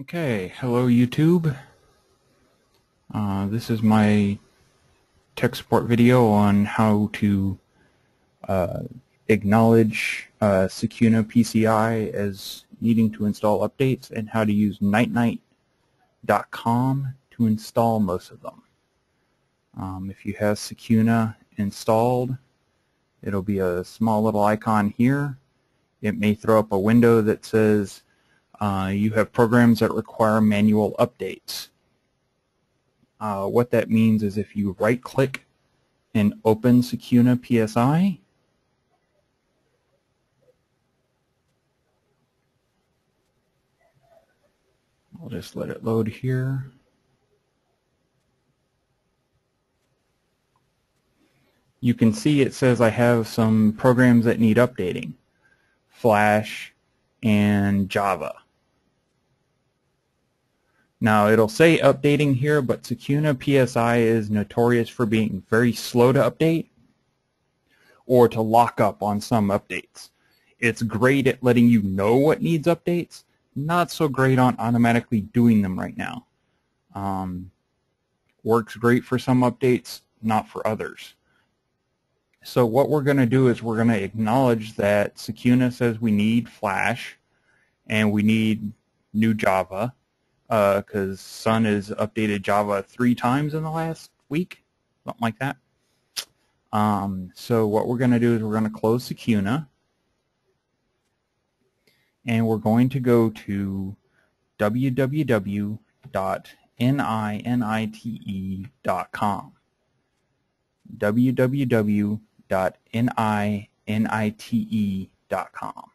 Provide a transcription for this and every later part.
Okay, hello YouTube. This is my tech support video on how to acknowledge Secunia PSI as needing to install updates and how to use Ninite.com to install most of them. If you have Secunia installed, it'll be a small little icon here. It may throw up a window that says you have programs that require manual updates. What that means is if you right-click and open Secunia PSI, I'll just let it load here. You can see it says I have some programs that need updating, Flash and Java. Now it'll say updating here, but Secunia PSI is notorious for being very slow to update or to lock up on some updates. It's great at letting you know what needs updates, not so great on automatically doing them right now. Works great for some updates, not for others. So what we're going to do is we're going to acknowledge that Secunia says we need Flash and we need new Java, because Sun has updated Java 3 times in the last week, something like that. So what we're going to do is we're going to close Secunia, and we're going to go to www.ninite.com. www.ninite.com.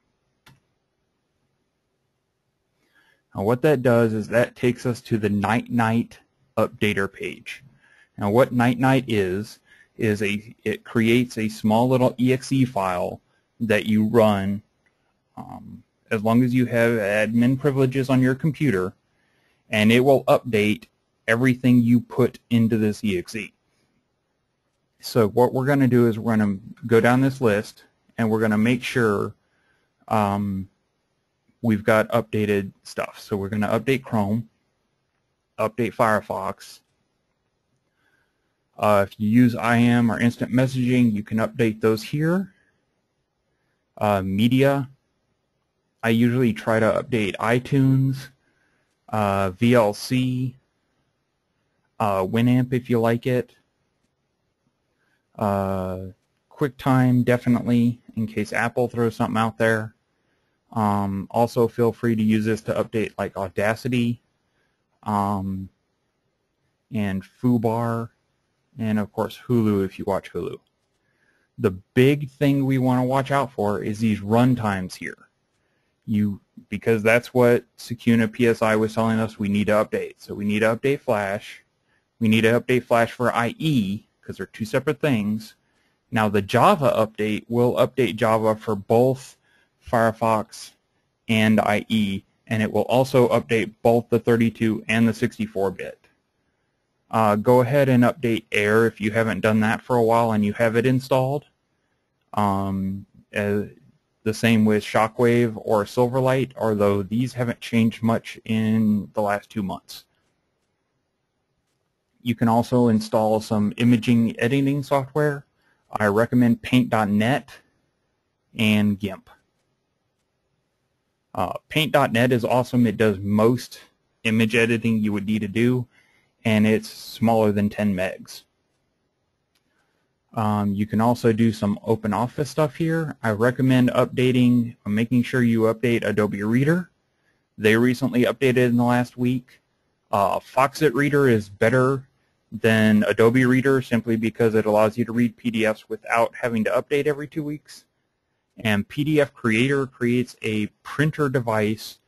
Now what that does is that takes us to the Ninite updater page. Now what Ninite is it creates a small little exe file that you run as long as you have admin privileges on your computer, and it will update everything you put into this exe. So what we're going to do is we're going to go down this list and we're going to make sure we've got updated stuff. So we're going to update Chrome, update Firefox. If you use IM or instant messaging, you can update those here. Media, I usually try to update iTunes, VLC, Winamp if you like it. QuickTime definitely, in case Apple throws something out there. Also feel free to use this to update like Audacity and Foobar, and of course Hulu if you watch Hulu. The big thing we want to watch out for is these runtimes here. Because that's what Secunia PSI was telling us we need to update. So we need to update Flash. We need to update Flash for IE because they're two separate things. Now the Java update will update Java for both Firefox and IE, and it will also update both the 32 and the 64-bit. Go ahead and update Air if you haven't done that for a while and you have it installed. The same with Shockwave or Silverlight, although these haven't changed much in the last 2 months. You can also install some imaging editing software. I recommend Paint.net and GIMP. Paint.net is awesome. It does most image editing you would need to do, and it's smaller than 10 megs. You can also do some OpenOffice stuff here. I recommend making sure you update Adobe Reader. They recently updated in the last week. Foxit Reader is better than Adobe Reader simply because it allows you to read PDFs without having to update every 2 weeks. And PDF Creator creates a printer device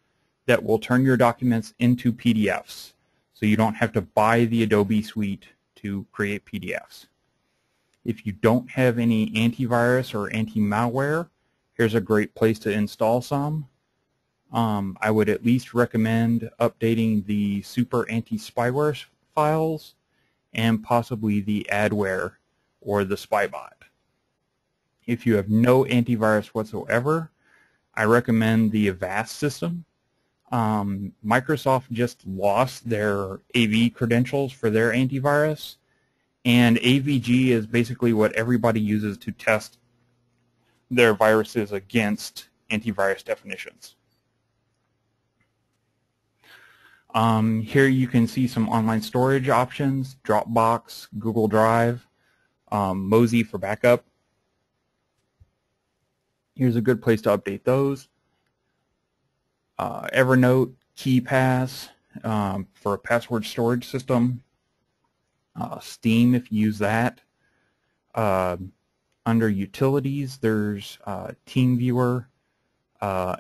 that will turn your documents into PDFs. So you don't have to buy the Adobe suite to create PDFs. If you don't have any antivirus or anti-malware, here's a great place to install some. I would at least recommend updating the super anti-spyware files and possibly the adware or the spybot. If you have no antivirus whatsoever, I recommend the Avast system. Microsoft just lost their AV credentials for their antivirus, and AVG is basically what everybody uses to test their viruses against antivirus definitions. Here you can see some online storage options: Dropbox, Google Drive, Mozy for backup. Here's a good place to update those. Evernote, KeyPass for a password storage system. Steam if you use that. Under utilities, there's TeamViewer, Azos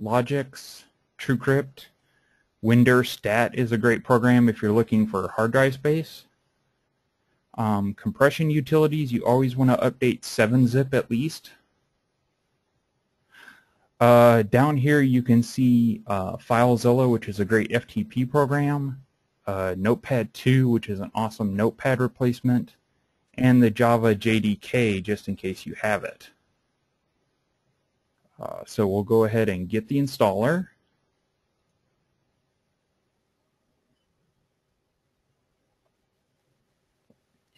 Logix, TrueCrypt. WinDirStat is a great program if you're looking for hard drive space. Compression utilities, you always want to update 7-zip at least. Down here you can see FileZilla, which is a great FTP program, Notepad 2, which is an awesome Notepad replacement, and the Java JDK, just in case you have it. So we'll go ahead and get the installer.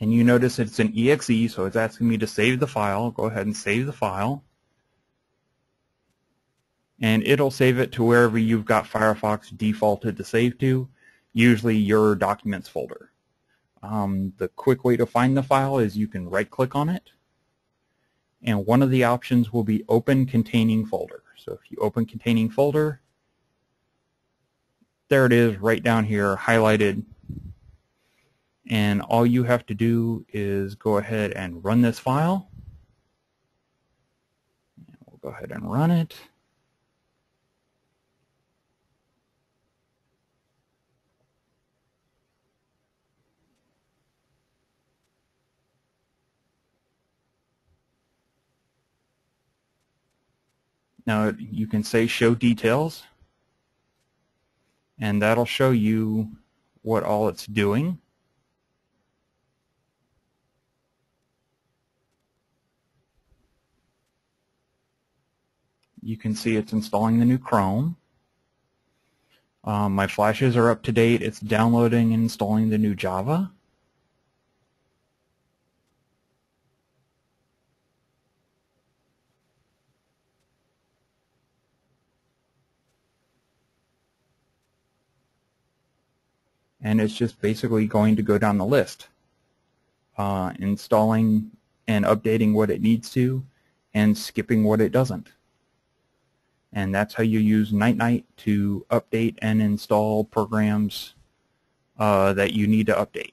And you notice it's an exe, so it's asking me to save the file. Go ahead and save the file. And it'll save it to wherever you've got Firefox defaulted to save to, usually your Documents folder. The quick way to find the file is you can right-click on it, and one of the options will be Open Containing Folder. So if you open Containing Folder, there it is right down here, highlighted. And all you have to do is go ahead and run this file. And we'll go ahead and run it. Now you can say Show Details, and that'll show you what all it's doing. You can see it's installing the new Chrome. My flashes are up to date. It's downloading and installing the new Java. And it's just basically going to go down the list, installing and updating what it needs to and skipping what it doesn't. And that's how you use Ninite to update and install programs that you need to update.